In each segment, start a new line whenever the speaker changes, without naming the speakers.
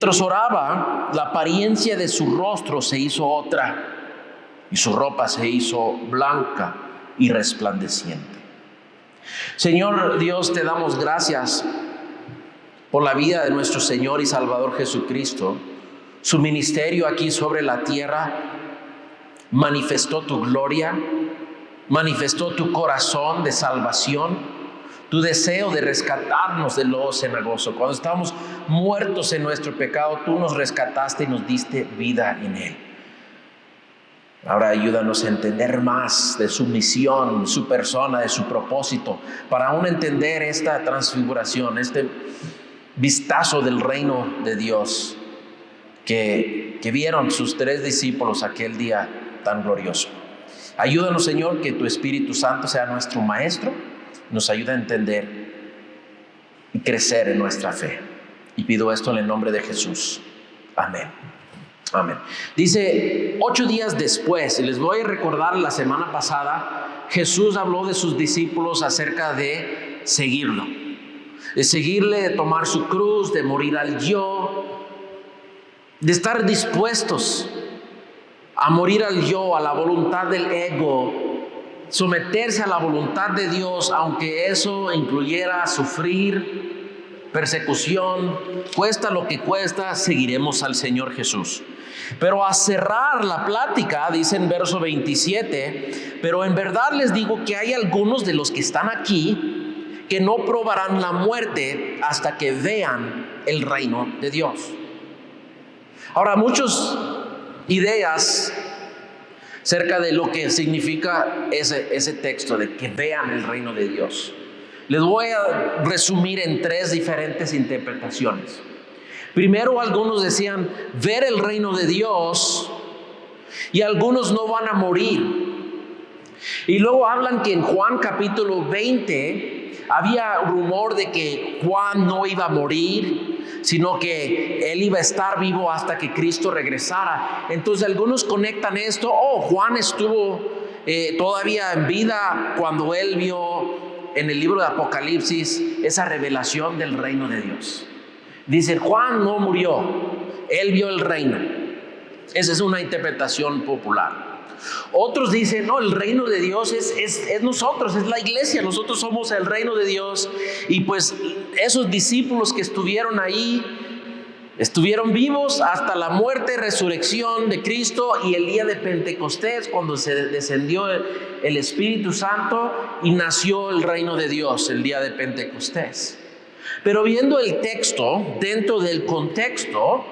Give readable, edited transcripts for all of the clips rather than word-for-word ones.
Mientras oraba, la apariencia de su rostro se hizo otra y su ropa se hizo blanca y resplandeciente. Señor Dios, te damos gracias por la vida de nuestro Señor y Salvador Jesucristo. Su ministerio aquí sobre la tierra manifestó tu gloria, manifestó tu corazón de salvación, tu deseo de rescatarnos del lodo cenagoso. Cuando estábamos muertos en nuestro pecado, tú nos rescataste y nos diste vida en él. Ahora ayúdanos a entender más de su misión, su persona, de su propósito, para aún entender esta transfiguración, este vistazo del reino de Dios que vieron sus 3 discípulos aquel día tan glorioso. Ayúdanos, Señor, que tu Espíritu Santo sea nuestro maestro, nos ayude a entender y crecer en nuestra fe. Y pido esto en el nombre de Jesús. Amén. Amén. Dice, 8 días después, y les voy a recordar la semana pasada, Jesús habló de sus discípulos acerca de seguirlo, de seguirle, de tomar su cruz, de morir al yo, de estar dispuestos a morir al yo, a la voluntad del ego, someterse a la voluntad de Dios, aunque eso incluyera sufrir, persecución, cuesta lo que cuesta, seguiremos al Señor Jesús. Pero a cerrar la plática, dice en verso 27, pero en verdad les digo que hay algunos de los que están aquí que no probarán la muerte hasta que vean el reino de Dios. Ahora, muchas ideas acerca de lo que significa ese texto de que vean el reino de Dios. Les voy a resumir en 3 diferentes interpretaciones. Primero, algunos decían ver el reino de Dios y algunos no van a morir. Y luego hablan que en Juan capítulo 20 había rumor de que Juan no iba a morir, sino que él iba a estar vivo hasta que Cristo regresara. Entonces algunos conectan esto, Juan estuvo todavía en vida cuando él vio en el libro de Apocalipsis esa revelación del reino de Dios. Dicen, Juan no murió, él vio el reino. Esa es una interpretación popular. Otros dicen, no, el reino de Dios es nosotros, es la iglesia, nosotros somos el reino de Dios. Y pues esos discípulos que estuvieron ahí, estuvieron vivos hasta la muerte y resurrección de Cristo y el día de Pentecostés, cuando se descendió el Espíritu Santo y nació el reino de Dios el día de Pentecostés. Pero viendo el texto, dentro del contexto,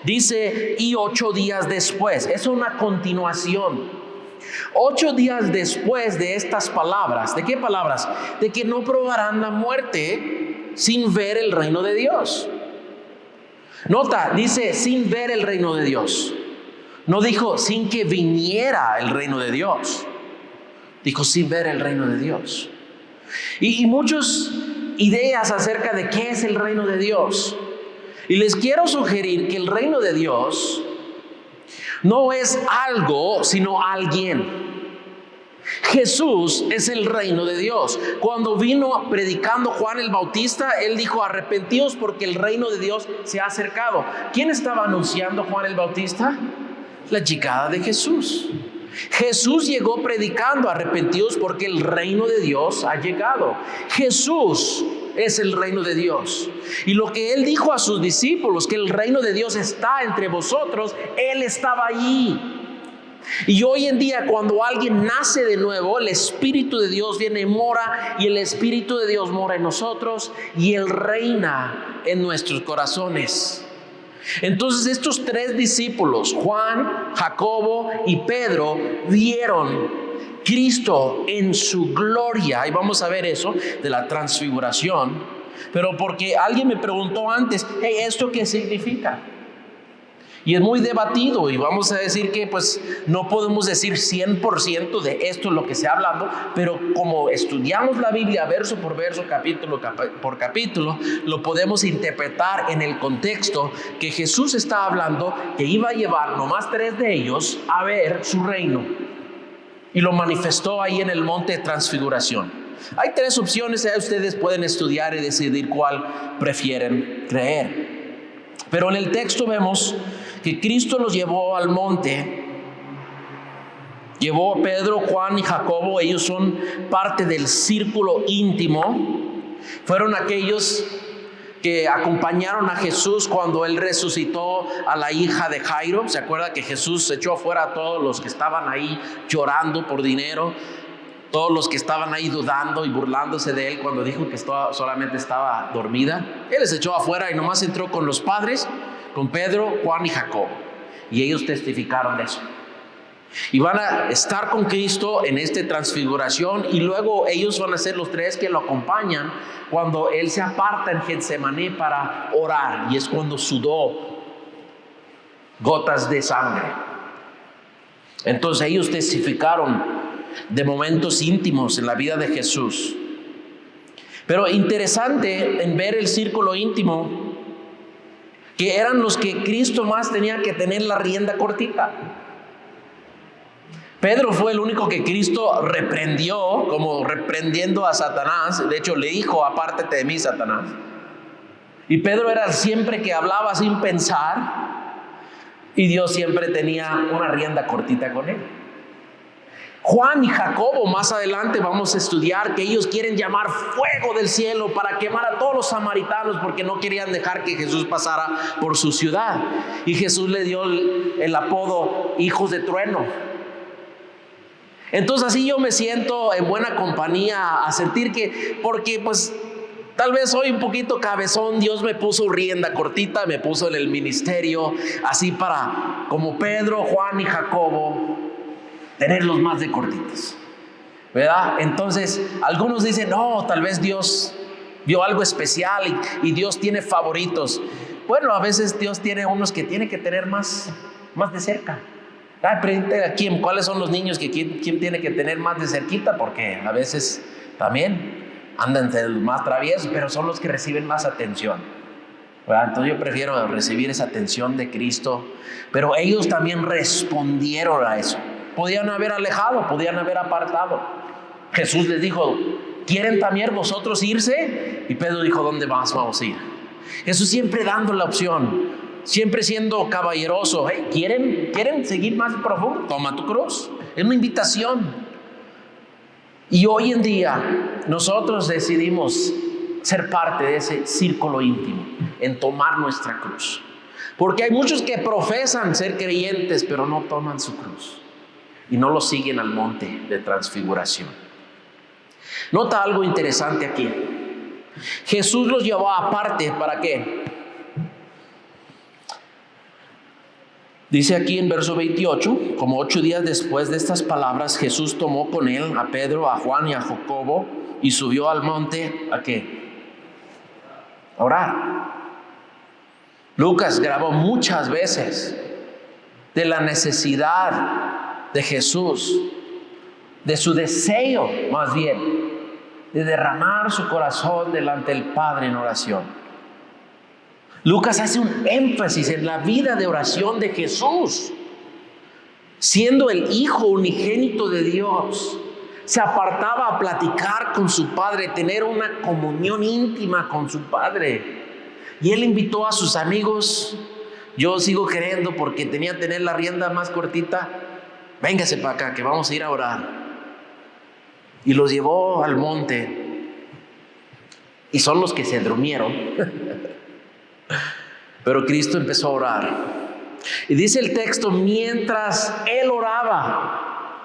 dice, y 8 días después, es una continuación. 8 días después de estas palabras, ¿de qué palabras? De que no probarán la muerte sin ver el reino de Dios. Nota, dice, sin ver el reino de Dios. No dijo, sin que viniera el reino de Dios. Dijo, sin ver el reino de Dios. Y muchos ideas acerca de qué es el reino de Dios. Y les quiero sugerir que el reino de Dios no es algo, sino alguien. Jesús es el reino de Dios. Cuando vino predicando Juan el Bautista, él dijo, arrepentíos porque el reino de Dios se ha acercado. ¿Quién estaba anunciando Juan el Bautista? La llegada de Jesús. Jesús llegó predicando, arrepentidos porque el reino de Dios ha llegado. Jesús es el reino de Dios. Y lo que él dijo a sus discípulos, que el reino de Dios está entre vosotros, él estaba allí. Y hoy en día, cuando alguien nace de nuevo, el Espíritu de Dios viene y mora, y el Espíritu de Dios mora en nosotros, y él reina en nuestros corazones. Entonces estos 3 discípulos, Juan, Jacobo y Pedro, vieron Cristo en su gloria. Y vamos a ver eso de la transfiguración. Pero porque alguien me preguntó antes, ¿esto qué significa? Y es muy debatido y vamos a decir que pues no podemos decir 100% de esto es lo que se está hablando, pero como estudiamos la Biblia verso por verso, capítulo por capítulo, lo podemos interpretar en el contexto que Jesús está hablando que iba a llevar nomás 3 de ellos a ver su reino. Y lo manifestó ahí en el monte de transfiguración. Hay 3 opciones, ustedes pueden estudiar y decidir cuál prefieren creer. Pero en el texto vemos que Cristo los llevó al monte. Llevó a Pedro, Juan y Jacobo. Ellos son parte del círculo íntimo. Fueron aquellos que acompañaron a Jesús cuando Él resucitó a la hija de Jairo. ¿Se acuerda que Jesús echó afuera a todos los que estaban ahí llorando por dinero? Todos los que estaban ahí dudando y burlándose de Él cuando dijo que solamente estaba dormida. Él les echó afuera y nomás entró con los padres, con Pedro, Juan y Jacobo. Y ellos testificaron de eso. Y van a estar con Cristo en esta transfiguración, y luego ellos van a ser los tres que lo acompañan cuando Él se aparta en Getsemaní para orar, y es cuando sudó gotas de sangre. Entonces ellos testificaron de momentos íntimos en la vida de Jesús. Pero interesante en ver el círculo íntimo, que eran los que Cristo más tenía que tener la rienda cortita. Pedro fue el único que Cristo reprendió, como reprendiendo a Satanás. De hecho, le dijo: apártate de mí, Satanás. Y Pedro era siempre que hablaba sin pensar, y Dios siempre tenía una rienda cortita con él. Juan y Jacobo, más adelante vamos a estudiar que ellos quieren llamar fuego del cielo para quemar a todos los samaritanos, porque no querían dejar que Jesús pasara por su ciudad. Y Jesús le dio el apodo hijos de trueno. Entonces así yo me siento en buena compañía, a sentir que, porque pues tal vez soy un poquito cabezón, Dios me puso rienda cortita, me puso en el ministerio, así para, como Pedro, Juan y Jacobo, tenerlos más de cortitos, ¿verdad? Entonces algunos dicen: no, tal vez Dios vio algo especial y Dios tiene favoritos. Bueno, a veces Dios tiene unos que tiene que tener más de cerca. Pregúntale a quién, cuáles son los niños que quién tiene que tener más de cerquita, porque a veces también andan entre los más traviesos, pero son los que reciben más atención, ¿verdad? Entonces yo prefiero recibir esa atención de Cristo. Pero ellos también respondieron a eso. Podían haber alejado, podían haber apartado. Jesús les dijo: ¿quieren también vosotros irse? Y Pedro dijo: ¿dónde más vamos a ir? Jesús siempre dando la opción, siempre siendo caballeroso. Hey, ¿quieren seguir más profundo? Toma tu cruz. Es una invitación. Y hoy en día nosotros decidimos ser parte de ese círculo íntimo, en tomar nuestra cruz. Porque hay muchos que profesan ser creyentes, pero no toman su cruz y no lo siguen al monte de transfiguración. Nota algo interesante aquí. Jesús los llevó aparte, ¿para qué? Dice aquí en verso 28: como 8 días después de estas palabras, Jesús tomó con él a Pedro, a Juan y a Jacobo, y subió al monte, ¿a qué? A orar. Lucas grabó muchas veces de la necesidad de Jesús, de su deseo más bien, de derramar su corazón delante del Padre en oración. Lucas hace un énfasis en la vida de oración de Jesús. Siendo el Hijo unigénito de Dios, se apartaba a platicar con su Padre, tener una comunión íntima con su Padre. Y Él invitó a sus amigos. Yo sigo creyendo, porque tenía que tener la rienda más cortita: véngase para acá, que vamos a ir a orar. Y los llevó al monte. Y son los que se durmieron. Pero Cristo empezó a orar. Y dice el texto: mientras Él oraba,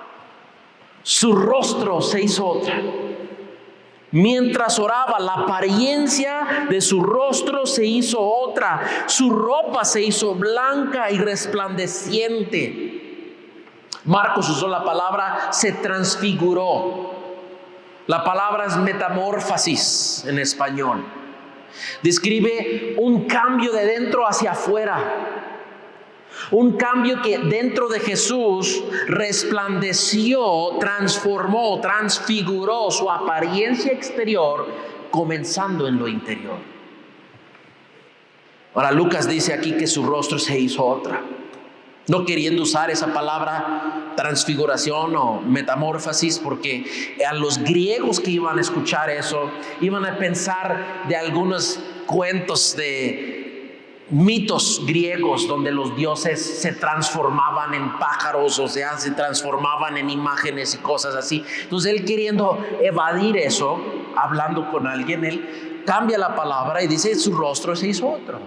su rostro se hizo otra. Mientras oraba, la apariencia de su rostro se hizo otra. Su ropa se hizo blanca y resplandeciente. Marcos usó la palabra se transfiguró. La palabra es metamorfosis en español. Describe un cambio de dentro hacia afuera. Un cambio que dentro de Jesús resplandeció, transformó, transfiguró su apariencia exterior, comenzando en lo interior. Ahora Lucas dice aquí que su rostro se hizo otra, no queriendo usar esa palabra transfiguración o metamorfosis, porque a los griegos que iban a escuchar eso iban a pensar de algunos cuentos de mitos griegos donde los dioses se transformaban en pájaros, o sea, se transformaban en imágenes y cosas así. Entonces él, queriendo evadir eso, hablando con alguien, él cambia la palabra y dice su rostro se hizo otro.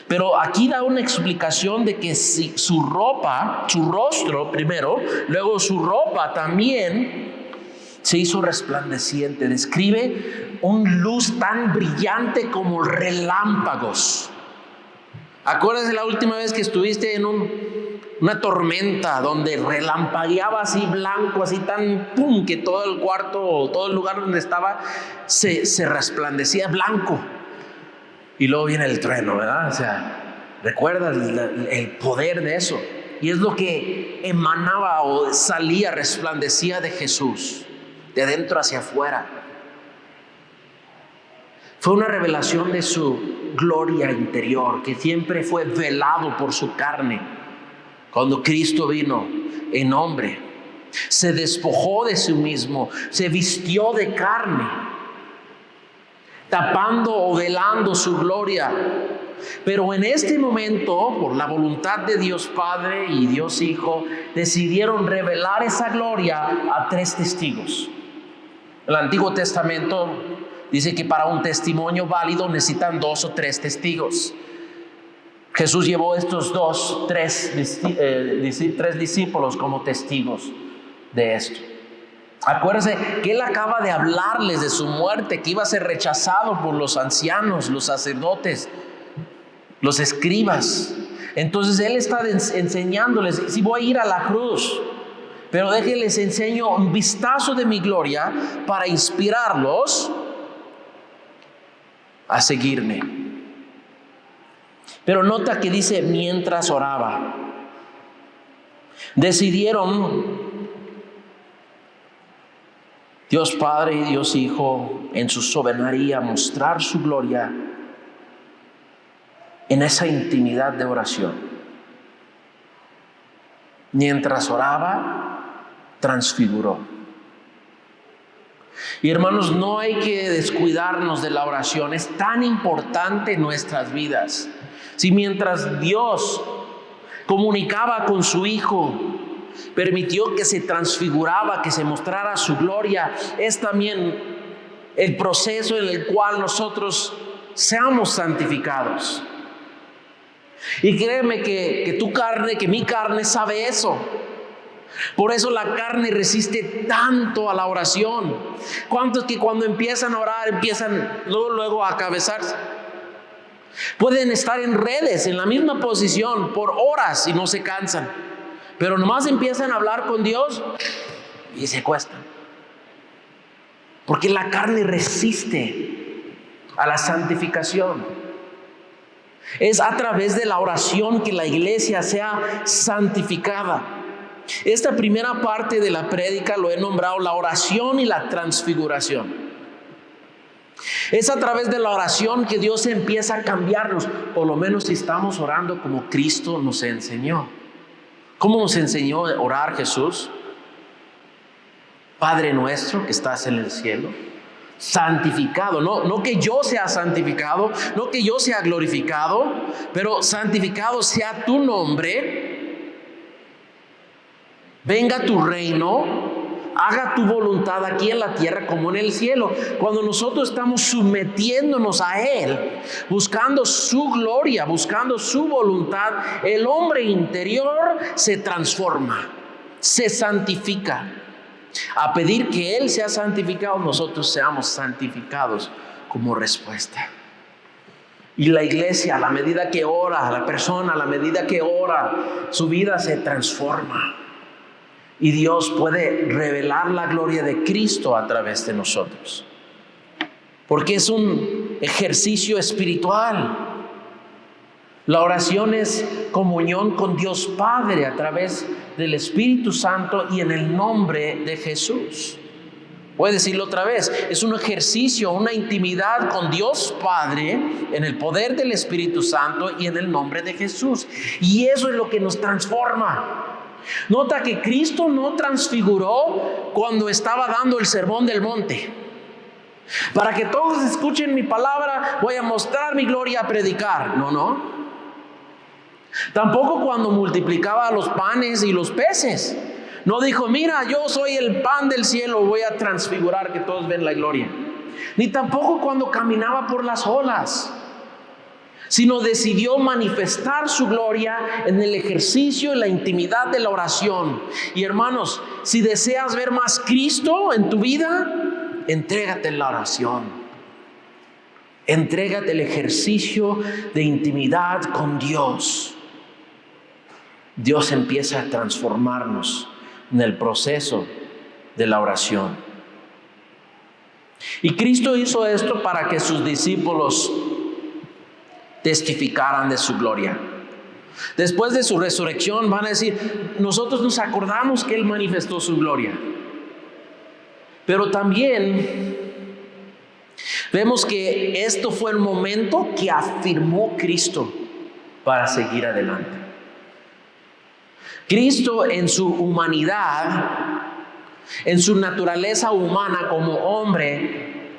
Pero aquí da una explicación de que si su ropa, su rostro primero, luego su ropa también se hizo resplandeciente. Describe una luz tan brillante como relámpagos. Acuérdate la última vez que estuviste en una tormenta donde relampagueaba así blanco, así tan pum, que todo el cuarto, todo el lugar donde estaba se resplandecía blanco. Y luego viene el trueno, ¿verdad? O sea, recuerdas el poder de eso. Y es lo que emanaba o salía, resplandecía de Jesús, de adentro hacia afuera. Fue una revelación de su gloria interior, que siempre fue velado por su carne. Cuando Cristo vino en hombre, se despojó de sí mismo, se vistió de carne, tapando o velando su gloria. Pero en este momento, por la voluntad de Dios Padre y Dios Hijo, decidieron revelar esa gloria a 3 testigos. El Antiguo Testamento dice que para un testimonio válido necesitan 2 o 3 testigos. Jesús llevó estos 3 discípulos como testigos de esto. Acuérdense que él acaba de hablarles de su muerte, que iba a ser rechazado por los ancianos, los sacerdotes, los escribas. Entonces él está enseñándoles: si voy a ir a la cruz, pero déjenles enseño un vistazo de mi gloria para inspirarlos a seguirme. Pero nota que dice mientras oraba. Decidieron Dios Padre y Dios Hijo en su soberanía mostrar su gloria en esa intimidad de oración. Mientras oraba, transfiguró. Y hermanos, no hay que descuidarnos de la oración. Es tan importante en nuestras vidas. Si mientras Dios comunicaba con su Hijo, permitió que se transfiguraba, que se mostrara su gloria, es también el proceso en el cual nosotros seamos santificados. Y créeme que tu carne, que mi carne sabe eso. Por eso la carne resiste tanto a la oración. ¿Cuántos que cuando empiezan a orar empiezan luego a cabezarse? Pueden estar en redes, en la misma posición por horas y no se cansan. Pero nomás empiezan a hablar con Dios y se cuestan. Porque la carne resiste a la santificación. Es a través de la oración que la iglesia sea santificada. Esta primera parte de la prédica lo he nombrado la oración y la transfiguración. Es a través de la oración que Dios empieza a cambiarnos, por lo menos si estamos orando como Cristo nos enseñó. ¿Cómo nos enseñó a orar Jesús? Padre nuestro que estás en el cielo, santificado, no que yo sea santificado, no que yo sea glorificado, pero santificado sea tu nombre, venga tu reino, haga tu voluntad aquí en la tierra como en el cielo. Cuando nosotros estamos sometiéndonos a Él, buscando su gloria, buscando su voluntad, el hombre interior se transforma, se santifica. A pedir que Él sea santificado, nosotros seamos santificados como respuesta. Y la iglesia, a la medida que ora, la persona, a la medida que ora, su vida se transforma. Y Dios puede revelar la gloria de Cristo a través de nosotros. Porque es un ejercicio espiritual. La oración es comunión con Dios Padre a través del Espíritu Santo y en el nombre de Jesús. Voy a decirlo otra vez, es un ejercicio, una intimidad con Dios Padre en el poder del Espíritu Santo y en el nombre de Jesús. Y eso es lo que nos transforma. Nota que Cristo no transfiguró cuando estaba dando el sermón del monte. Para que todos escuchen mi palabra, voy a mostrar mi gloria a predicar. No. Tampoco cuando multiplicaba los panes y los peces. No dijo, mira, yo soy el pan del cielo, voy a transfigurar que todos ven la gloria. Ni tampoco cuando caminaba por las olas, sino decidió manifestar su gloria en el ejercicio, en la intimidad de la oración. Y hermanos, si deseas ver más Cristo en tu vida, entrégate en la oración. Entrégate el ejercicio de intimidad con Dios. Dios empieza a transformarnos en el proceso de la oración. Y Cristo hizo esto para que sus discípulos testificaran de su gloria. Después de su resurrección van a decir, nosotros nos acordamos que Él manifestó su gloria. Pero también vemos que esto fue el momento que afirmó Cristo para seguir adelante. Cristo en su humanidad, en su naturaleza humana como hombre,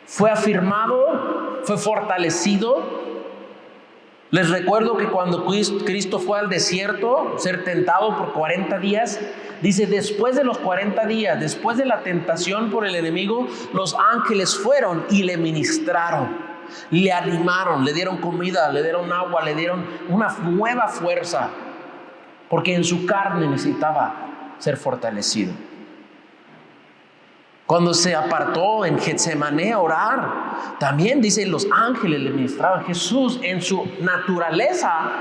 fue afirmado, fue fortalecido. Les recuerdo que cuando Cristo fue al desierto, ser tentado por 40 días, dice, después de los 40 días, después de la tentación por el enemigo, los ángeles fueron y le ministraron, le animaron, le dieron comida, le dieron agua, le dieron una nueva fuerza, porque en su carne necesitaba ser fortalecido. Cuando se apartó en Getsemaní a orar, también dice, los ángeles le ministraban. Jesús en su naturaleza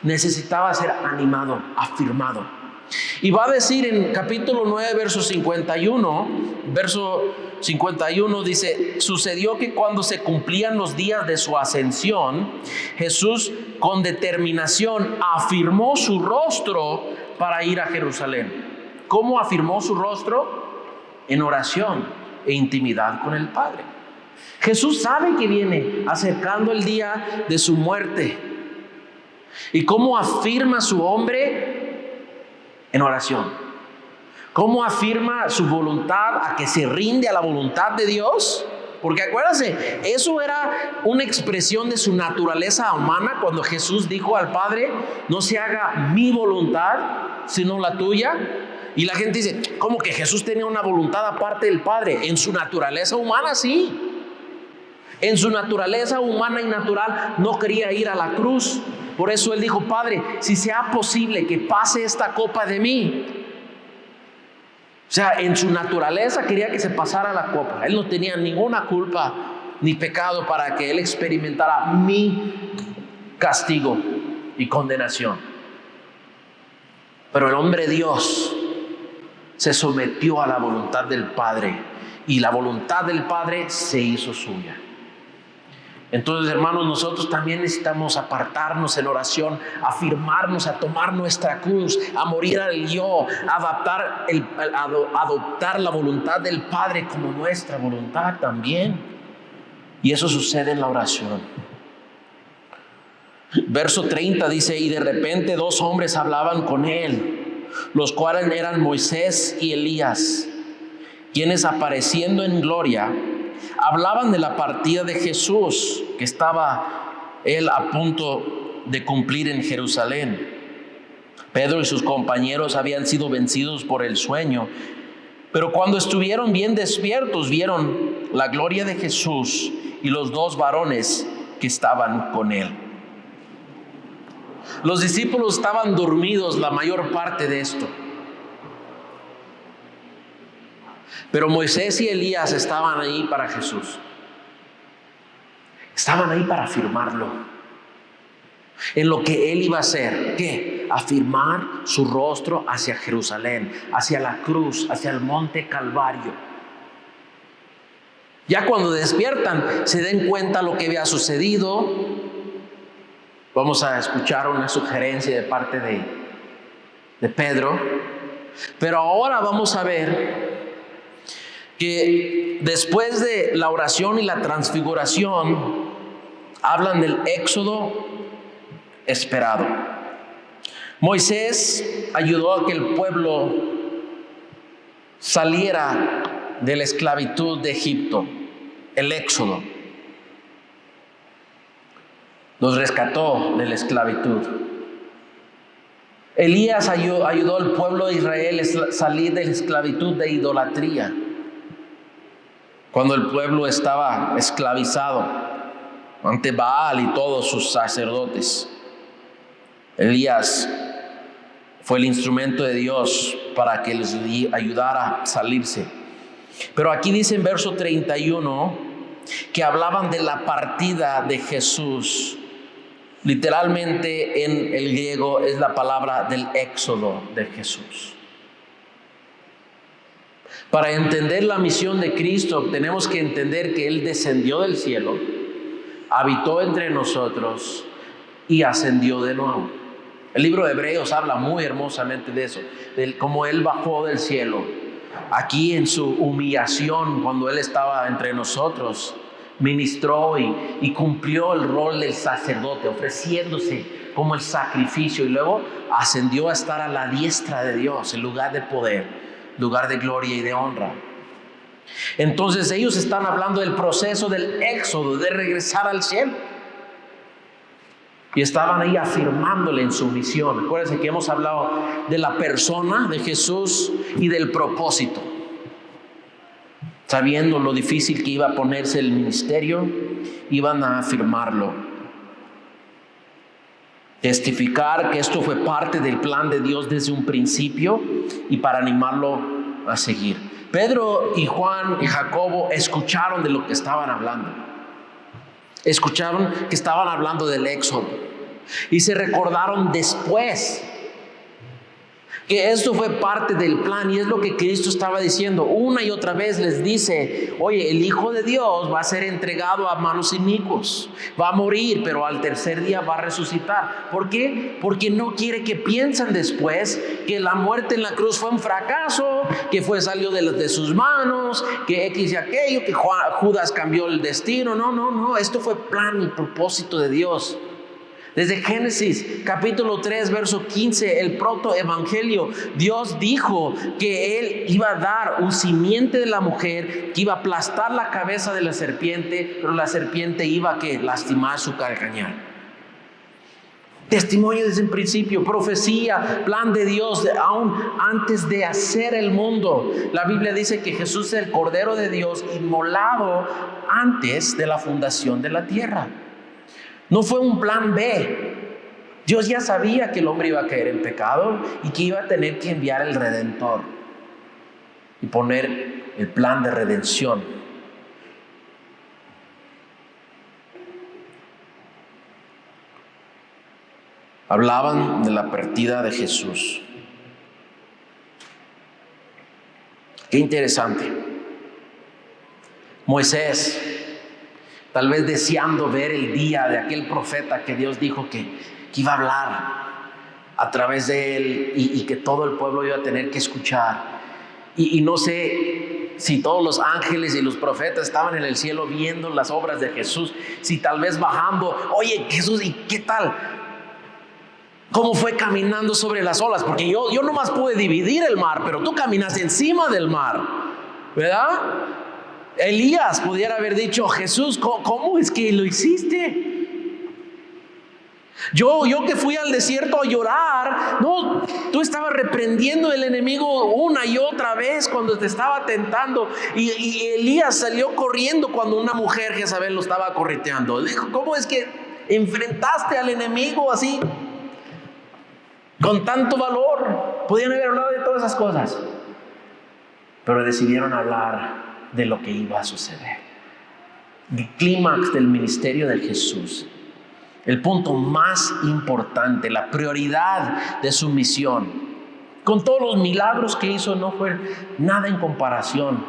necesitaba ser animado, afirmado. Y va a decir en capítulo 9, verso 51 dice, sucedió que cuando se cumplían los días de su ascensión, Jesús con determinación afirmó su rostro para ir a Jerusalén. ¿Cómo afirmó su rostro? En oración e intimidad con el Padre. Jesús sabe que viene acercando el día de su muerte. ¿Y cómo afirma su hombre? En oración. ¿Cómo afirma su voluntad a que se rinde a la voluntad de Dios? Porque acuérdense, eso era una expresión de su naturaleza humana cuando Jesús dijo al Padre, no se haga mi voluntad, sino la tuya. Y la gente dice, ¿cómo que Jesús tenía una voluntad aparte del Padre? En su naturaleza humana, sí. En su naturaleza humana y natural no quería ir a la cruz. Por eso Él dijo, Padre, si sea posible que pase esta copa de mí. O sea, en su naturaleza quería que se pasara la copa. Él no tenía ninguna culpa ni pecado para que Él experimentara mi castigo y condenación. Pero el hombre Dios se sometió a la voluntad del Padre y la voluntad del Padre se hizo suya. Entonces, hermanos, nosotros también necesitamos apartarnos en oración, afirmarnos, a tomar nuestra cruz, a morir al yo, a adoptar la voluntad del Padre como nuestra voluntad también. Y eso sucede en la oración. Verso 30 dice, y de repente 2 hombres hablaban con él, los cuales eran Moisés y Elías, quienes apareciendo en gloria, hablaban de la partida de Jesús, que estaba él a punto de cumplir en Jerusalén. Pedro y sus compañeros habían sido vencidos por el sueño, pero cuando estuvieron bien despiertos, vieron la gloria de Jesús y los 2 varones que estaban con él. Los discípulos estaban dormidos la mayor parte de esto. Pero Moisés y Elías estaban ahí para Jesús. Estaban ahí para afirmarlo. En lo que Él iba a hacer. ¿Qué? Afirmar su rostro hacia Jerusalén, hacia la cruz, hacia el monte Calvario. Ya cuando despiertan, se den cuenta lo que había sucedido. Vamos a escuchar una sugerencia de parte de Pedro. Pero ahora vamos a ver que después de la oración y la transfiguración, hablan del éxodo esperado. Moisés ayudó a que el pueblo saliera de la esclavitud de Egipto, el éxodo. Los rescató de la esclavitud. Elías ayudó al pueblo de Israel a salir de la esclavitud de idolatría. Cuando el pueblo estaba esclavizado ante Baal y todos sus sacerdotes, Elías fue el instrumento de Dios para que les ayudara a salirse. Pero aquí dice en verso 31 que hablaban de la partida de Jesús. Literalmente en el griego es la palabra del éxodo de Jesús. Para entender la misión de Cristo tenemos que entender que Él descendió del cielo, habitó entre nosotros y ascendió de nuevo. El libro de Hebreos habla muy hermosamente de eso, de cómo Él bajó del cielo. Aquí en su humillación, cuando Él estaba entre nosotros, ministró y cumplió el rol del sacerdote, ofreciéndose como el sacrificio, y luego ascendió a estar a la diestra de Dios, en lugar de poder, lugar de gloria y de honra. Entonces ellos están hablando del proceso del éxodo, de regresar al cielo, y estaban ahí afirmándole en su misión. Acuérdense que hemos hablado de la persona de Jesús y del propósito. Sabiendo lo difícil que iba a ponerse el ministerio, iban a afirmarlo. Testificar que esto fue parte del plan de Dios desde un principio y para animarlo a seguir. Pedro y Juan y Jacobo escucharon de lo que estaban hablando. Escucharon que estaban hablando del éxodo y se recordaron después que esto fue parte del plan, y es lo que Cristo estaba diciendo. Una y otra vez les dice: oye, el Hijo de Dios va a ser entregado a manos inicuos, va a morir, pero al tercer día va a resucitar. ¿Por qué? Porque no quiere que piensen después que la muerte en la cruz fue un fracaso, que salió de sus manos, que X y aquello, que Judas cambió el destino. No, esto fue plan y propósito de Dios. Desde Génesis capítulo 3 verso 15, el protoevangelio, Dios dijo que Él iba a dar un simiente de la mujer que iba a aplastar la cabeza de la serpiente, pero la serpiente iba a lastimar su calcañar. Testimonio desde el principio, profecía, plan de Dios, aún antes de hacer el mundo. La Biblia dice que Jesús es el Cordero de Dios, inmolado antes de la fundación de la tierra. No fue un plan B. Dios ya sabía que el hombre iba a caer en pecado y que iba a tener que enviar el Redentor y poner el plan de redención. Hablaban de la partida de Jesús. Qué interesante. Moisés, tal vez deseando ver el día de aquel profeta que Dios dijo que iba a hablar a través de él y que todo el pueblo iba a tener que escuchar. Y no sé si todos los ángeles y los profetas estaban en el cielo viendo las obras de Jesús, si tal vez bajando: oye, Jesús, ¿y qué tal? ¿Cómo fue caminando sobre las olas? Porque yo nomás pude dividir el mar, pero tú caminas encima del mar, ¿verdad? Elías pudiera haber dicho: Jesús, ¿cómo es que lo hiciste? Yo que fui al desierto a llorar. No, tú estabas reprendiendo al enemigo una y otra vez cuando te estaba tentando. Y Elías salió corriendo cuando una mujer, Jezabel, lo estaba correteando. Dijo: ¿cómo es que enfrentaste al enemigo así, con tanto valor? Podían haber hablado de todas esas cosas, pero decidieron hablar de lo que iba a suceder. El clímax del ministerio de Jesús, el punto más importante, la prioridad de su misión, con todos los milagros que hizo, no fue nada en comparación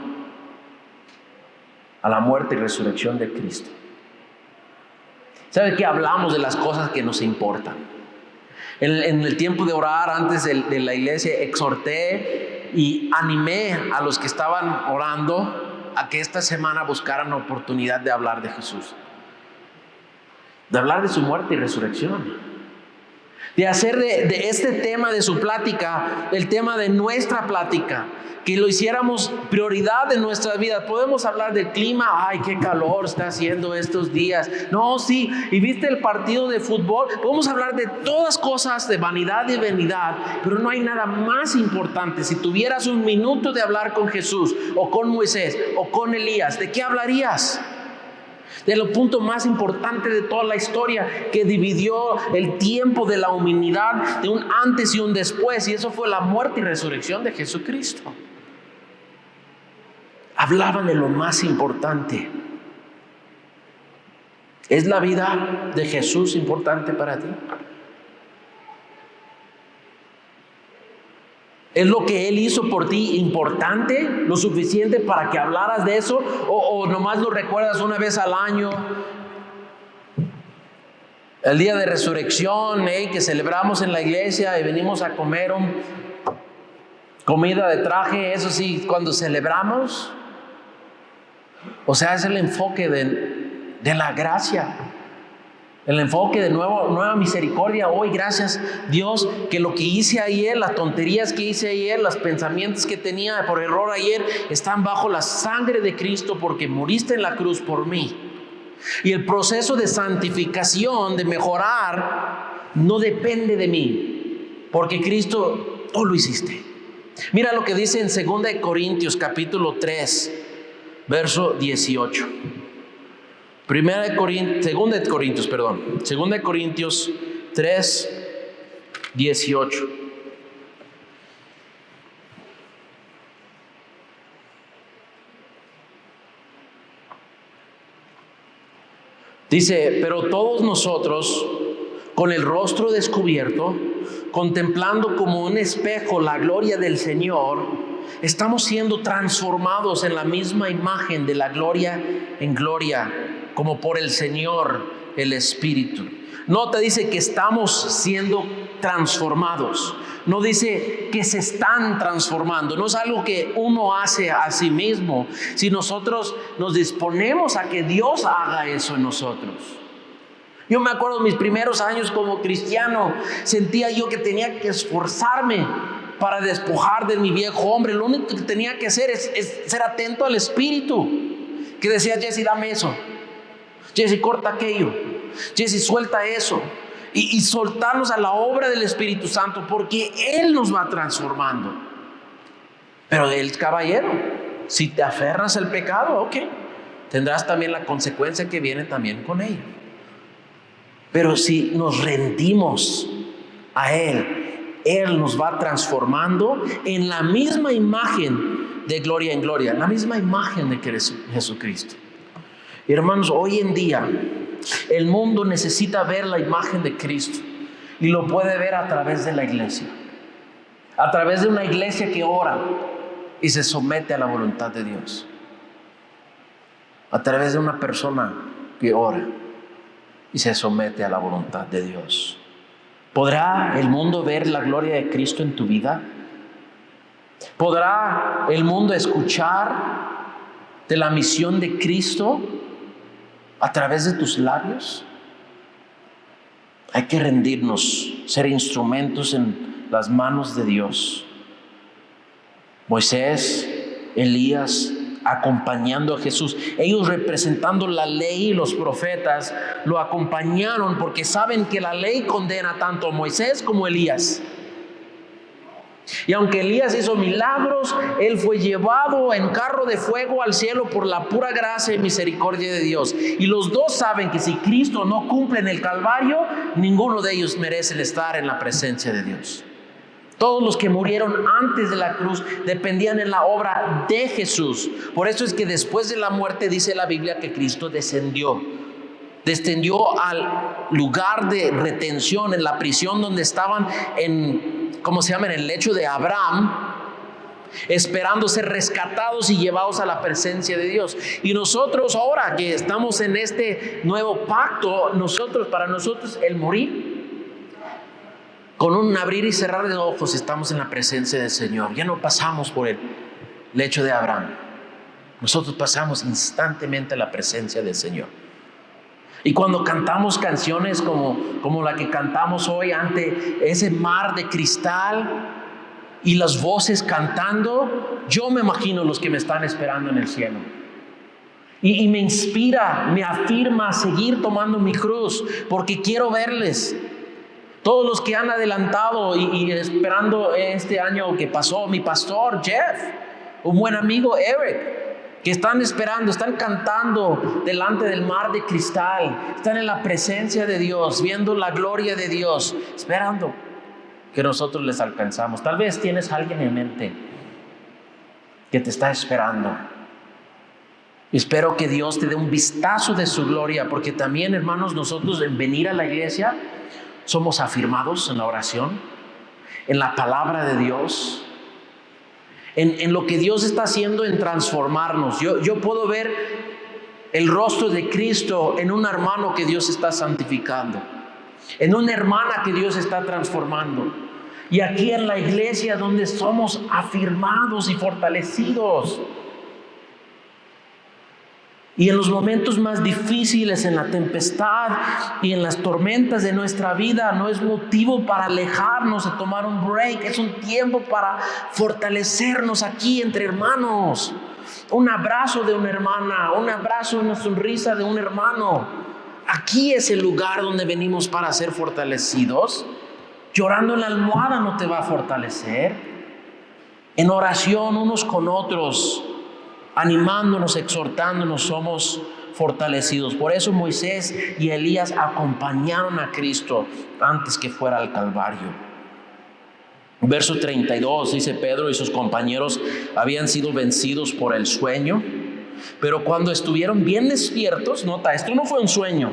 a la muerte y resurrección de Cristo. ¿Sabe qué? Hablamos de las cosas que nos importan. En el tiempo de orar antes de la iglesia, exhorté y animé a los que estaban orando a que esta semana buscaran la oportunidad de hablar de Jesús, de hablar de su muerte y resurrección. de hacer de este tema de su plática el tema de nuestra plática, que lo hiciéramos prioridad de nuestras vidas. Podemos hablar del clima, ay, qué calor está haciendo estos días. No, sí, y viste el partido de fútbol. Podemos hablar de todas cosas de vanidad y vanidad, pero no hay nada más importante. Si tuvieras un minuto de hablar con Jesús, o con Moisés, o con Elías, ¿de qué hablarías? De lo punto más importante de toda la historia, que dividió el tiempo de la humanidad, de un antes y un después, y eso fue la muerte y resurrección de Jesucristo. Hablaban de lo más importante. ¿Es la vida de Jesús importante para ti? ¿Es lo que Él hizo por ti importante, lo suficiente para que hablaras de eso? ¿O nomás lo recuerdas una vez al año? El día de resurrección, que celebramos en la iglesia y venimos a comer comida de traje, eso sí, cuando celebramos. O sea, es el enfoque de la gracia, el enfoque de nueva misericordia. Hoy, gracias Dios, que lo que hice ayer, las tonterías que hice ayer, los pensamientos que tenía por error ayer, están bajo la sangre de Cristo, porque moriste en la cruz por mí. Y el proceso de santificación, de mejorar, no depende de mí, porque Cristo, tú lo hiciste. Mira lo que dice en 2 Corintios capítulo 3, verso 18. 2 Corintios 3, 18. Dice: pero todos nosotros, con el rostro descubierto, contemplando como un espejo la gloria del Señor, estamos siendo transformados en la misma imagen, de la gloria en gloria, como por el Señor, el Espíritu. No te dice que estamos siendo transformados, no dice que se están transformando. No es algo que uno hace a sí mismo, si nosotros nos disponemos a que Dios haga eso en nosotros. Yo me acuerdo mis primeros años como cristiano, sentía yo que tenía que esforzarme para despojar de mi viejo hombre. Lo único que tenía que hacer es ser atento al Espíritu, que decía: Jesse, dame eso, Jesse, corta aquello, Jesse, suelta eso, y soltarnos a la obra del Espíritu Santo, porque Él nos va transformando. Pero el caballero, si te aferras al pecado, ok, tendrás también la consecuencia que viene también con ello. Pero si nos rendimos a Él nos va transformando en la misma imagen, de gloria en gloria, la misma imagen de Jesucristo. Y hermanos, hoy en día el mundo necesita ver la imagen de Cristo, y lo puede ver a través de la iglesia, a través de una iglesia que ora y se somete a la voluntad de Dios, a través de una persona que ora y se somete a la voluntad de Dios. ¿Podrá el mundo ver la gloria de Cristo en tu vida? ¿Podrá el mundo escuchar de la misión de Cristo a través de tus labios? Hay que rendirnos, ser instrumentos en las manos de Dios. Moisés, Elías, acompañando a Jesús, ellos representando la ley y los profetas, lo acompañaron porque saben que la ley condena tanto a Moisés como a Elías. Y aunque Elías hizo milagros, él fue llevado en carro de fuego al cielo por la pura gracia y misericordia de Dios. Y los dos saben que si Cristo no cumple en el Calvario, ninguno de ellos merece estar en la presencia de Dios. Todos los que murieron antes de la cruz dependían en la obra de Jesús. Por eso es que después de la muerte dice la Biblia que Cristo descendió al lugar de retención, en la prisión donde estaban en el lecho de Abraham, esperando ser rescatados y llevados a la presencia de Dios. Y nosotros ahora que estamos en este nuevo pacto, para nosotros el morir, con un abrir y cerrar de ojos, estamos en la presencia del Señor. Ya no pasamos por el lecho de Abraham, nosotros pasamos instantáneamente a la presencia del Señor. Y cuando cantamos canciones como la que cantamos hoy ante ese mar de cristal y las voces cantando, yo me imagino los que me están esperando en el cielo. Y me inspira, me afirma a seguir tomando mi cruz, porque quiero verles. Todos los que han adelantado y esperando este año que pasó, mi pastor Jeff, un buen amigo Eric, que están esperando, están cantando delante del mar de cristal, están en la presencia de Dios, viendo la gloria de Dios, esperando que nosotros les alcanzamos. Tal vez tienes a alguien en mente que te está esperando. Espero que Dios te dé un vistazo de su gloria, porque también, hermanos, nosotros en venir a la iglesia somos afirmados en la oración, en la palabra de Dios, en lo que Dios está haciendo en transformarnos. Yo puedo ver el rostro de Cristo en un hermano que Dios está santificando, en una hermana que Dios está transformando. Y aquí en la iglesia donde somos afirmados y fortalecidos. Y en los momentos más difíciles, en la tempestad y en las tormentas de nuestra vida, no es motivo para alejarnos, de tomar un break. Es un tiempo para fortalecernos aquí entre hermanos. Un abrazo de una hermana, un abrazo, una sonrisa de un hermano. Aquí es el lugar donde venimos para ser fortalecidos. Llorando en la almohada no te va a fortalecer. En oración unos con otros, animándonos, exhortándonos, somos fortalecidos. Por eso Moisés y Elías acompañaron a Cristo antes que fuera al Calvario. Verso 32 dice: Pedro y sus compañeros habían sido vencidos por el sueño, pero cuando estuvieron bien despiertos, nota, esto no fue un sueño,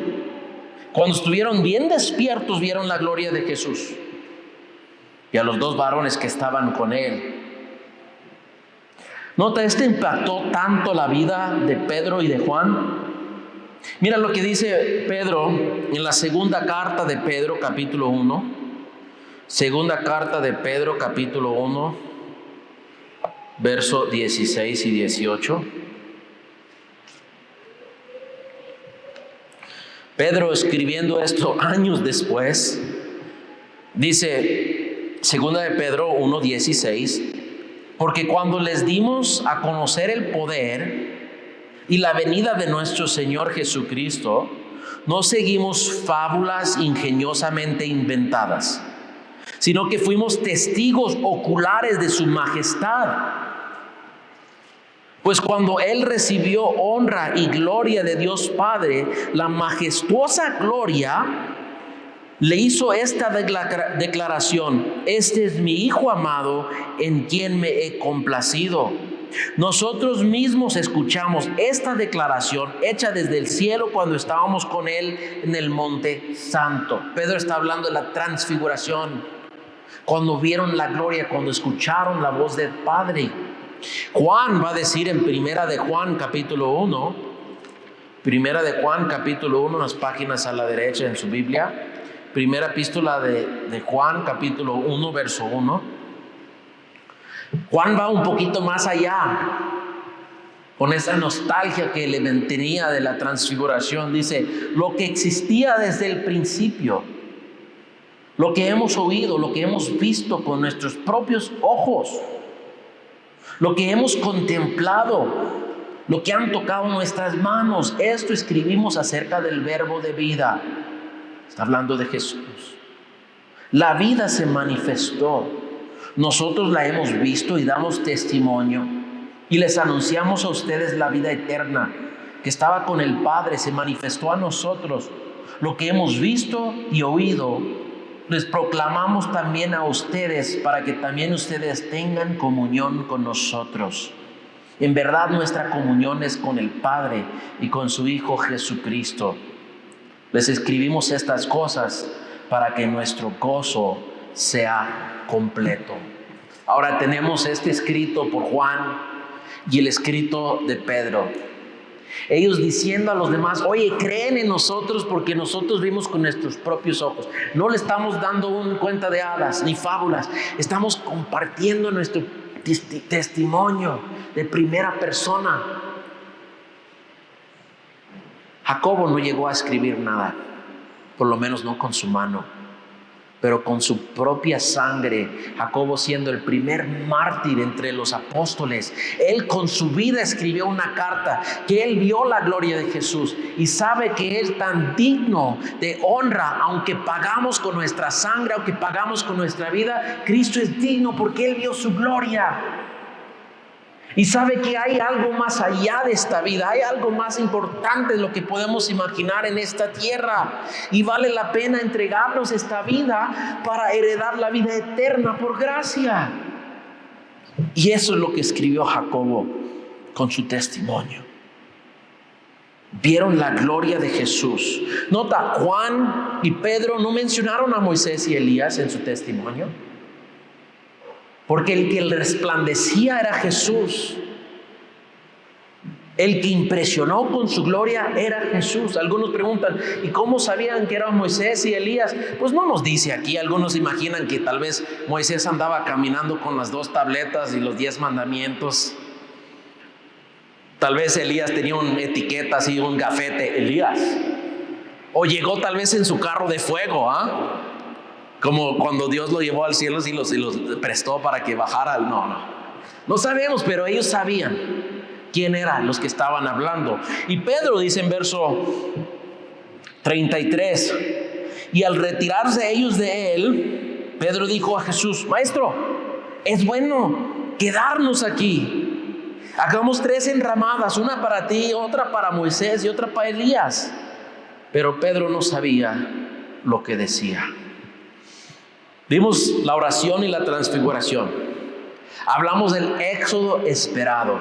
cuando estuvieron bien despiertos vieron la gloria de Jesús y a los dos varones que estaban con él. Nota, esto impactó tanto la vida de Pedro y de Juan. Mira lo que dice Pedro en la segunda carta de Pedro, capítulo 1. Segunda carta de Pedro, capítulo 1, verso 16 y 18. Pedro, escribiendo esto años después, dice, segunda de Pedro 1, 16, porque cuando les dimos a conocer el poder y la venida de nuestro Señor Jesucristo, no seguimos fábulas ingeniosamente inventadas, sino que fuimos testigos oculares de su majestad. Pues cuando Él recibió honra y gloria de Dios Padre, la majestuosa gloria, le hizo esta declaración: este es mi Hijo amado, en quien me he complacido. Nosotros mismos escuchamos esta declaración hecha desde el cielo cuando estábamos con Él en el Monte Santo. Pedro está hablando de la transfiguración, cuando vieron la gloria, cuando escucharon la voz del Padre. Juan va a decir en Primera de Juan capítulo 1, Primera de Juan capítulo 1, unas páginas a la derecha en su Biblia, primera epístola de Juan capítulo 1, verso 1. Juan va un poquito más allá, con esa nostalgia que le tenía de la transfiguración. Dice: lo que existía desde el principio, lo que hemos oído, lo que hemos visto con nuestros propios ojos, lo que hemos contemplado, lo que han tocado nuestras manos, esto escribimos acerca del verbo de vida. Está hablando de Jesús. La vida se manifestó. Nosotros la hemos visto y damos testimonio. Y les anunciamos a ustedes la vida eterna que estaba con el Padre, se manifestó a nosotros. Lo que hemos visto y oído, les proclamamos también a ustedes, para que también ustedes tengan comunión con nosotros. En verdad, nuestra comunión es con el Padre y con su Hijo Jesucristo. Les escribimos estas cosas para que nuestro gozo sea completo. Ahora tenemos este escrito por Juan y el escrito de Pedro. Ellos diciendo a los demás: oye, creen en nosotros porque nosotros vimos con nuestros propios ojos. No le estamos dando un cuenta de hadas ni fábulas. Estamos compartiendo nuestro testimonio de primera persona. Jacobo no llegó a escribir nada, por lo menos no con su mano, pero con su propia sangre. Jacobo, siendo el primer mártir entre los apóstoles, él con su vida escribió una carta que él vio la gloria de Jesús y sabe que es tan digno de honra. Aunque pagamos con nuestra sangre, aunque pagamos con nuestra vida, Cristo es digno porque él vio su gloria. Y sabe que hay algo más allá de esta vida, hay algo más importante de lo que podemos imaginar en esta tierra. Y vale la pena entregarnos esta vida para heredar la vida eterna por gracia. Y eso es lo que escribió Jacobo con su testimonio. Vieron la gloria de Jesús. Nota, Juan y Pedro no mencionaron a Moisés y Elías en su testimonio, porque el que resplandecía era Jesús. El que impresionó con su gloria era Jesús. Algunos preguntan, ¿y cómo sabían que eran Moisés y Elías? Pues no nos dice aquí. Algunos imaginan que tal vez Moisés andaba caminando con las 2 tabletas y los 10 mandamientos. Tal vez Elías tenía una etiqueta así, un gafete, Elías. O llegó tal vez en su carro de fuego, como cuando Dios lo llevó al cielo y los prestó para que bajara. No sabemos, pero ellos sabían quién eran los que estaban hablando. Y Pedro dice en verso 33, y al retirarse ellos de él, Pedro dijo a Jesús: Maestro, es bueno quedarnos aquí. Hagamos 3 enramadas, una para ti, otra para Moisés y otra para Elías. Pero Pedro no sabía lo que decía. Vimos la oración y la transfiguración. Hablamos del éxodo esperado.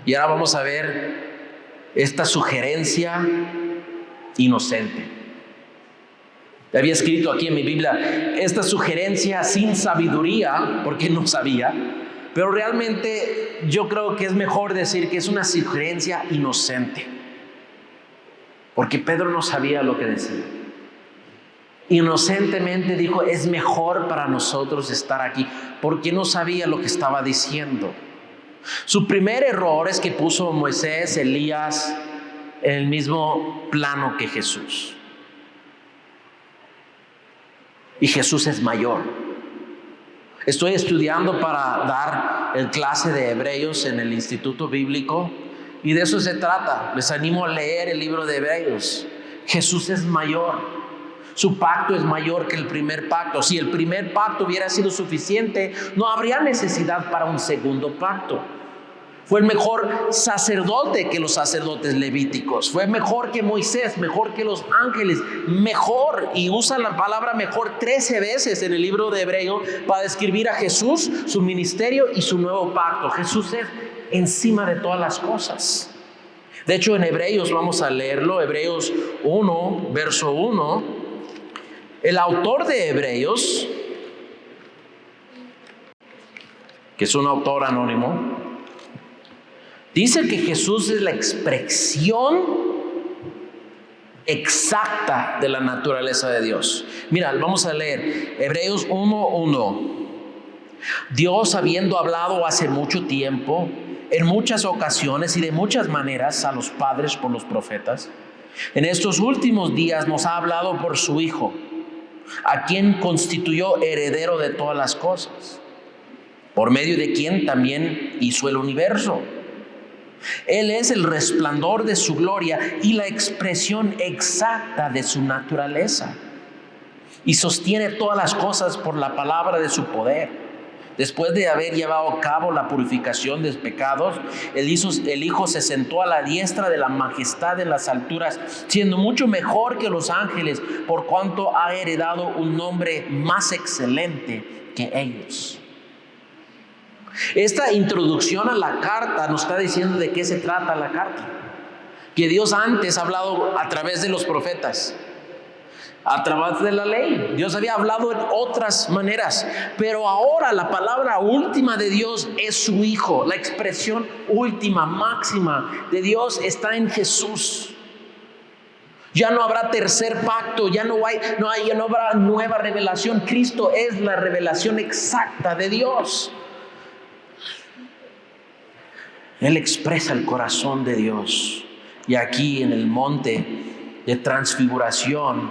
Y ahora vamos a ver esta sugerencia inocente. Había escrito aquí en mi Biblia, esta sugerencia sin sabiduría, porque no sabía. Pero realmente yo creo que es mejor decir que es una sugerencia inocente. Porque Pedro no sabía lo que decía. Inocentemente dijo: es mejor para nosotros estar aquí, porque no sabía lo que estaba diciendo. Su primer error es que puso a Moisés, Elías en el mismo plano que Jesús. Y Jesús es mayor. Estoy estudiando para dar el clase de Hebreos en el Instituto Bíblico, y de eso se trata. Les animo a leer el libro de Hebreos. Jesús es mayor. Su pacto es mayor que el primer pacto. Si el primer pacto hubiera sido suficiente, no habría necesidad para un segundo pacto. Fue el mejor sacerdote que los sacerdotes levíticos. Fue mejor que Moisés, mejor que los ángeles, mejor. Y usa la palabra mejor 13 veces en el libro de Hebreos para describir a Jesús, su ministerio y su nuevo pacto. Jesús es encima de todas las cosas. De hecho, en Hebreos, vamos a leerlo, Hebreos 1, verso 1. El autor de Hebreos, que es un autor anónimo, dice que Jesús es la expresión exacta de la naturaleza de Dios. Mira, vamos a leer Hebreos 1:1. Dios, habiendo hablado hace mucho tiempo, en muchas ocasiones y de muchas maneras a los padres por los profetas, en estos últimos días nos ha hablado por su Hijo, a quien constituyó heredero de todas las cosas, por medio de quien también hizo el universo. Él es el resplandor de su gloria y la expresión exacta de su naturaleza, y sostiene todas las cosas por la palabra de su poder. Después de haber llevado a cabo la purificación de pecados, el Hijo se sentó a la diestra de la majestad en las alturas, siendo mucho mejor que los ángeles, por cuanto ha heredado un nombre más excelente que ellos. Esta introducción a la carta nos está diciendo de qué se trata la carta. Que Dios antes ha hablado a través de los profetas, a través de la ley. Dios había hablado en otras maneras, pero ahora la palabra última de Dios es su Hijo. La expresión última, máxima de Dios está en Jesús. Ya no habrá tercer pacto, ya no habrá nueva revelación. Cristo es la revelación exacta de Dios. Él expresa el corazón de Dios Y aquí en el monte de transfiguración,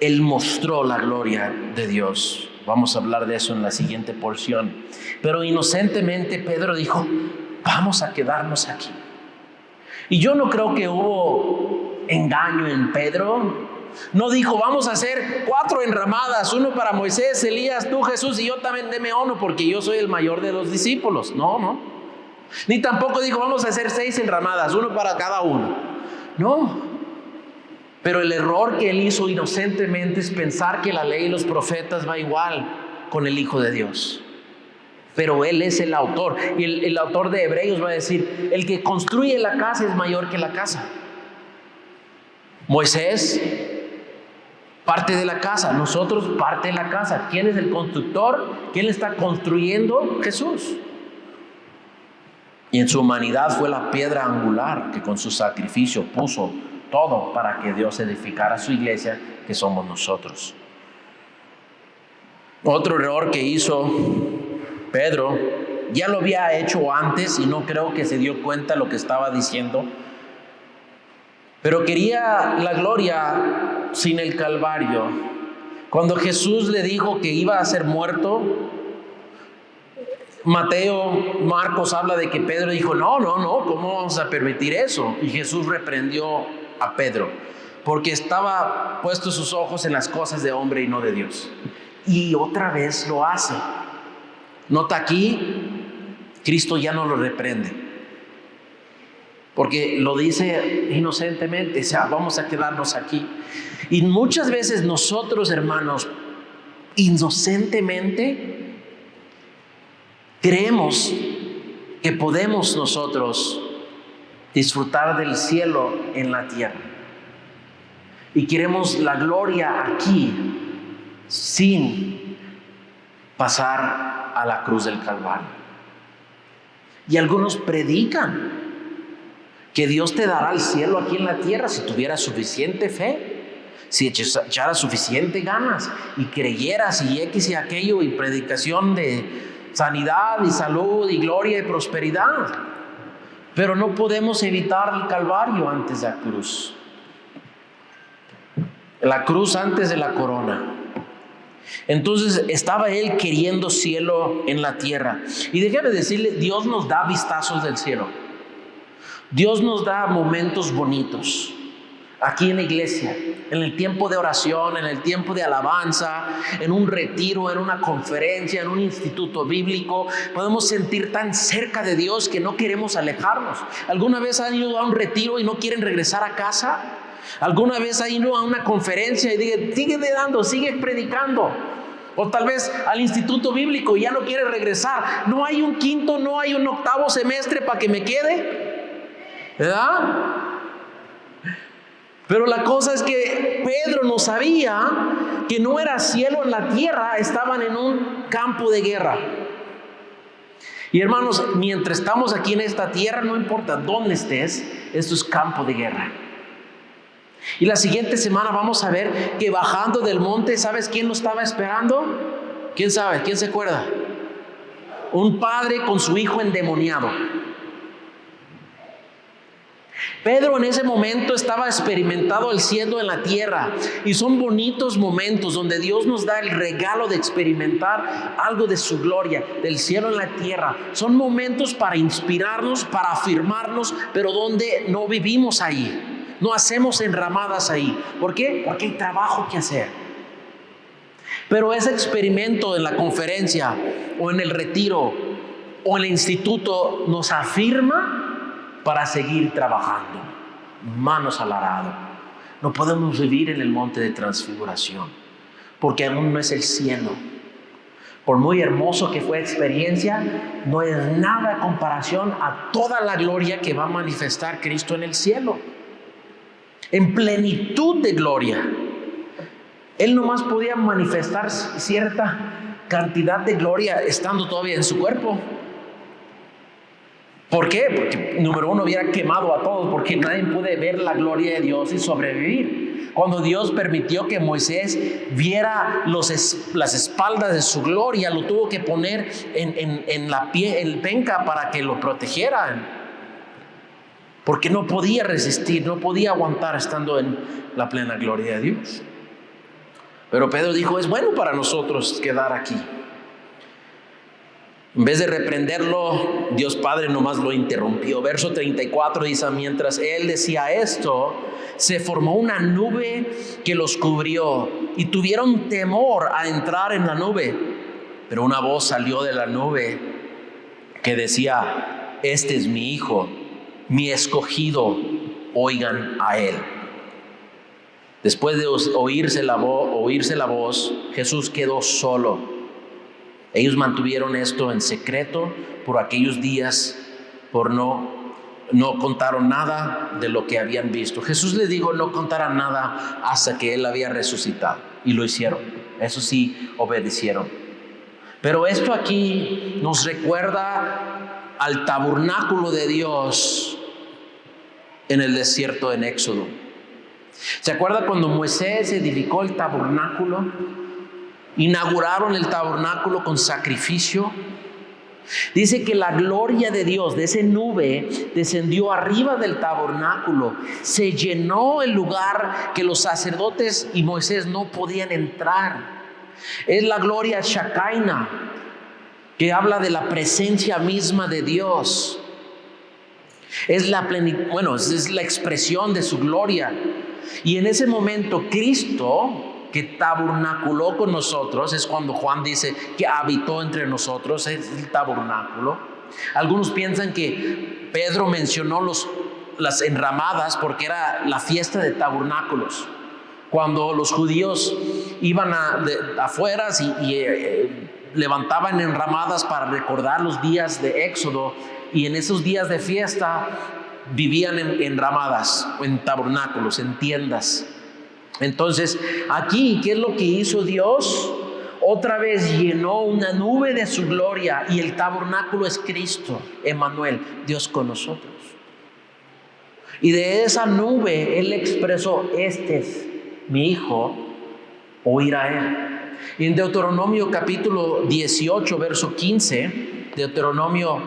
Él mostró la gloria de Dios. Vamos a hablar de eso en la siguiente porción. Pero inocentemente Pedro dijo, vamos a quedarnos aquí. Y yo no creo que hubo engaño en Pedro. No dijo, vamos a hacer 4 enramadas, uno para Moisés, Elías, tú Jesús, y yo también deme uno porque yo soy el mayor de los discípulos. No. Ni tampoco dijo, vamos a hacer 6 enramadas, uno para cada uno. No. Pero el error que él hizo inocentemente es pensar que la ley y los profetas va igual con el Hijo de Dios. Pero Él es el autor. Y el autor de Hebreos va a decir, el que construye la casa es mayor que la casa. Moisés, parte de la casa. Nosotros, parte de la casa. ¿Quién es el constructor? ¿Quién está construyendo? Jesús. Y en su humanidad fue la piedra angular que con su sacrificio puso todo para que Dios edificara su iglesia, que somos nosotros. Otro error que hizo Pedro, ya lo había hecho antes y no creo que se dio cuenta lo que estaba diciendo, pero quería la gloria sin el Calvario. Cuando Jesús le dijo que iba a ser muerto, Mateo, Marcos habla de que Pedro dijo, no, ¿cómo vamos a permitir eso? Y Jesús reprendió a Pedro, porque estaba puesto sus ojos en las cosas de hombre y no de Dios. Y otra vez lo hace. Nota aquí, Cristo ya no lo reprende, porque lo dice inocentemente, o sea, vamos a quedarnos aquí. Y muchas veces nosotros, hermanos, inocentemente creemos que podemos nosotros disfrutar del cielo en la tierra. Y queremos la gloria aquí sin pasar a la cruz del Calvario. Y algunos predican que Dios te dará el cielo aquí en la tierra si tuvieras suficiente fe, si echaras suficiente ganas y creyeras y X y aquello y predicación de sanidad y salud y gloria y prosperidad. Pero no podemos evitar el Calvario antes de la cruz. La cruz antes de la corona. Entonces estaba él queriendo cielo en la tierra. Y déjame decirle, Dios nos da vistazos del cielo. Dios nos da momentos bonitos. Aquí en la iglesia, en el tiempo de oración, en el tiempo de alabanza, en un retiro, en una conferencia, en un instituto bíblico, podemos sentir tan cerca de Dios que no queremos alejarnos. ¿Alguna vez han ido a un retiro y no quieren regresar a casa? ¿Alguna vez han ido a una conferencia y digan, sigue dando, sigue predicando? O tal vez al instituto bíblico y ya no quiere regresar. No hay un quinto, no hay un octavo semestre para que me quede, ¿verdad? Pero la cosa es que Pedro no sabía que no era cielo en la tierra, estaban en un campo de guerra. Y hermanos, mientras estamos aquí en esta tierra, no importa dónde estés, esto es campo de guerra. Y la siguiente semana vamos a ver que bajando del monte, ¿sabes quién lo estaba esperando? ¿Quién sabe? ¿Quién se acuerda? Un padre con su hijo endemoniado. Pedro en ese momento estaba experimentando el cielo en la tierra, y son bonitos momentos donde Dios nos da el regalo de experimentar algo de su gloria, del cielo en la tierra. Son momentos para inspirarnos, para afirmarnos, pero donde no vivimos ahí, no hacemos enramadas ahí. ¿Por qué? Porque hay trabajo que hacer. Pero ese experimento en la conferencia o en el retiro o en el instituto nos afirma para seguir trabajando, manos al arado. No podemos vivir en el monte de transfiguración, porque aún no es el cielo. Por muy hermoso que fue experiencia, no es nada en comparación a toda la gloria que va a manifestar Cristo en el cielo, en plenitud de gloria. Él nomás podía manifestar cierta cantidad de gloria estando todavía en su cuerpo. ¿Por qué? Porque número uno, hubiera quemado a todos, porque nadie puede ver la gloria de Dios y sobrevivir. Cuando Dios permitió que Moisés viera las espaldas de su gloria, lo tuvo que poner en la penca para que lo protegieran. porque no podía resistir, no podía aguantar estando en la plena gloria de Dios. Pero Pedro dijo, es bueno para nosotros quedar aquí. En vez de reprenderlo, Dios Padre nomás lo interrumpió. Verso 34 dice, mientras él decía esto, se formó una nube que los cubrió y tuvieron temor a entrar en la nube. Pero una voz salió de la nube que decía, este es mi hijo, mi escogido, oigan a él. Después de oírse la voz, Jesús quedó solo. Ellos mantuvieron esto en secreto por aquellos días, no contaron nada de lo que habían visto. Jesús les dijo no contaran nada hasta que Él había resucitado, y lo hicieron. Eso sí, obedecieron. Pero esto aquí nos recuerda al tabernáculo de Dios en el desierto en Éxodo. ¿Se acuerda cuando Moisés edificó el tabernáculo? Inauguraron el tabernáculo con sacrificio. Dice que la gloria de Dios, de esa nube, descendió arriba del tabernáculo. Se llenó el lugar que los sacerdotes y Moisés no podían entrar. Es la gloria Shekinah, que habla de la presencia misma de Dios. Es la es la expresión de su gloria. Y en ese momento Cristo, que tabernaculó con nosotros, es cuando Juan dice que habitó entre nosotros, es el tabernáculo. Algunos piensan que Pedro mencionó las enramadas porque era la fiesta de tabernáculos, cuando los judíos iban afuera y levantaban enramadas para recordar los días de Éxodo, y en esos días de fiesta vivían en enramadas, en tabernáculos, en tiendas. Entonces, aquí, ¿qué es lo que hizo Dios? Otra vez llenó una nube de su gloria, y el tabernáculo es Cristo, Emmanuel, Dios con nosotros. Y de esa nube Él expresó, este es mi hijo, oír a Él. Y en Deuteronomio capítulo 18, verso 15, Deuteronomio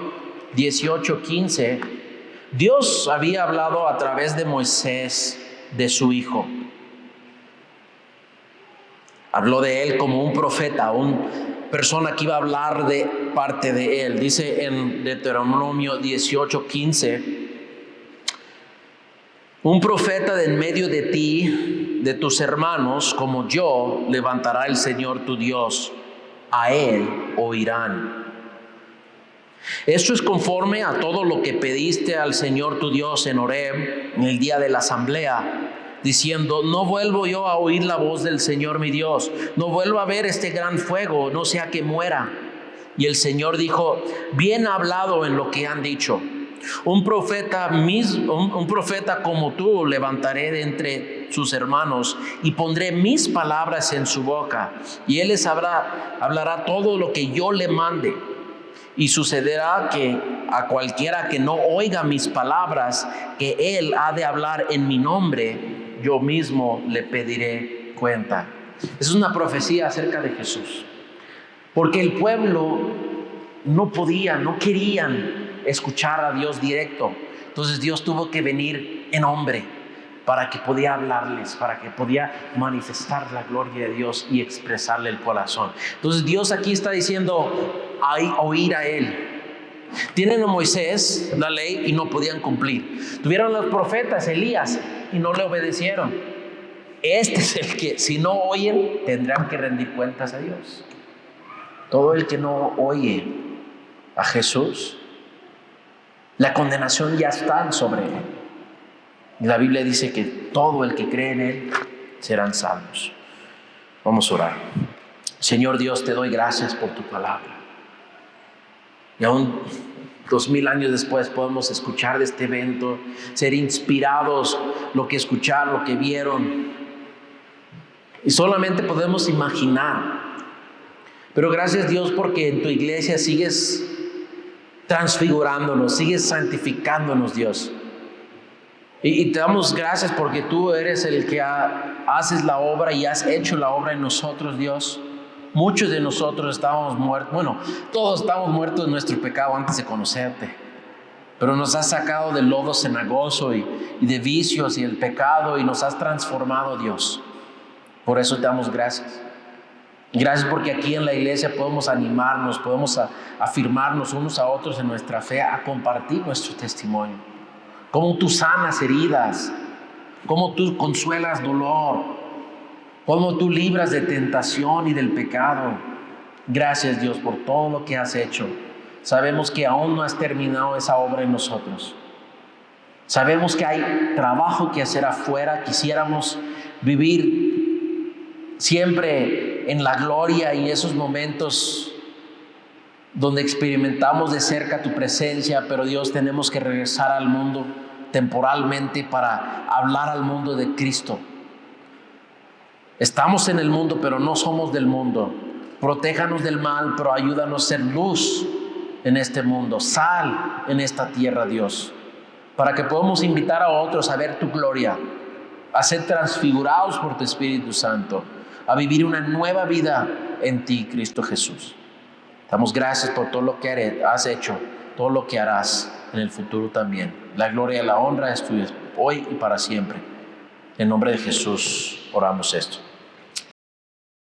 18, 15, Dios había hablado a través de Moisés de su hijo. Habló de él como un profeta, una persona que iba a hablar de parte de él. Dice en Deuteronomio 18, 15, un profeta de en medio de ti, de tus hermanos, como yo, levantará el Señor tu Dios, a él oirán. Esto es conforme a todo lo que pediste al Señor tu Dios en Horeb, en el día de la asamblea, diciendo, no vuelvo yo a oír la voz del Señor mi Dios, no vuelvo a ver este gran fuego, no sea que muera. Y el Señor dijo, bien hablado en lo que han dicho. Un profeta como tú levantaré de entre sus hermanos y pondré mis palabras en su boca, y él les hablará todo lo que yo le mande. Y sucederá que a cualquiera que no oiga mis palabras, que él ha de hablar en mi nombre, yo mismo le pediré cuenta. Es una profecía acerca de Jesús, porque el pueblo no querían escuchar a Dios directo. Entonces Dios tuvo que venir en hombre para que podía hablarles, para que podía manifestar la gloria de Dios y expresarle el corazón. Entonces Dios aquí está diciendo, hay oír a Él. Tienen a Moisés la ley y no podían cumplir. Tuvieron los profetas, Elías, y no le obedecieron. Este es el que, si no oyen, tendrán que rendir cuentas a Dios. Todo el que no oye a Jesús, la condenación ya está sobre él. Y la Biblia dice que todo el que cree en Él serán salvos. Vamos a orar. Señor Dios, te doy gracias por tu palabra. Y aún 2000 años después podemos escuchar de este evento, ser inspirados, lo que escucharon, lo que vieron. Y solamente podemos imaginar. Pero gracias Dios porque en tu iglesia sigues transfigurándonos, sigues santificándonos, Dios. Y te damos gracias porque tú eres el que haces la obra y has hecho la obra en nosotros, Dios. Muchos de nosotros estábamos muertos, todos estábamos muertos en nuestro pecado antes de conocerte. pero nos has sacado del lodo cenagoso y de vicios y el pecado y nos has transformado, Dios. Por eso te damos gracias. Gracias porque aquí en la iglesia podemos animarnos, podemos afirmarnos unos a otros en nuestra fe, a compartir nuestro testimonio. Cómo tú sanas heridas, cómo tú consuelas dolor, cómo tú libras de tentación y del pecado. Gracias, Dios, por todo lo que has hecho. Sabemos que aún no has terminado esa obra en nosotros. Sabemos que hay trabajo que hacer afuera. Quisiéramos vivir siempre en la gloria y esos momentos donde experimentamos de cerca tu presencia, pero Dios, tenemos que regresar al mundo temporalmente para hablar al mundo de Cristo. Estamos en el mundo, pero no somos del mundo. Protéjanos del mal, pero ayúdanos a ser luz en este mundo, sal en esta tierra, Dios, para que podamos invitar a otros a ver tu gloria, a ser transfigurados por tu Espíritu Santo, a vivir una nueva vida en ti, Cristo Jesús. Damos gracias por todo lo que has hecho, todo lo que harás en el futuro también. La gloria y la honra es tuya hoy y para siempre. En nombre de Jesús oramos esto.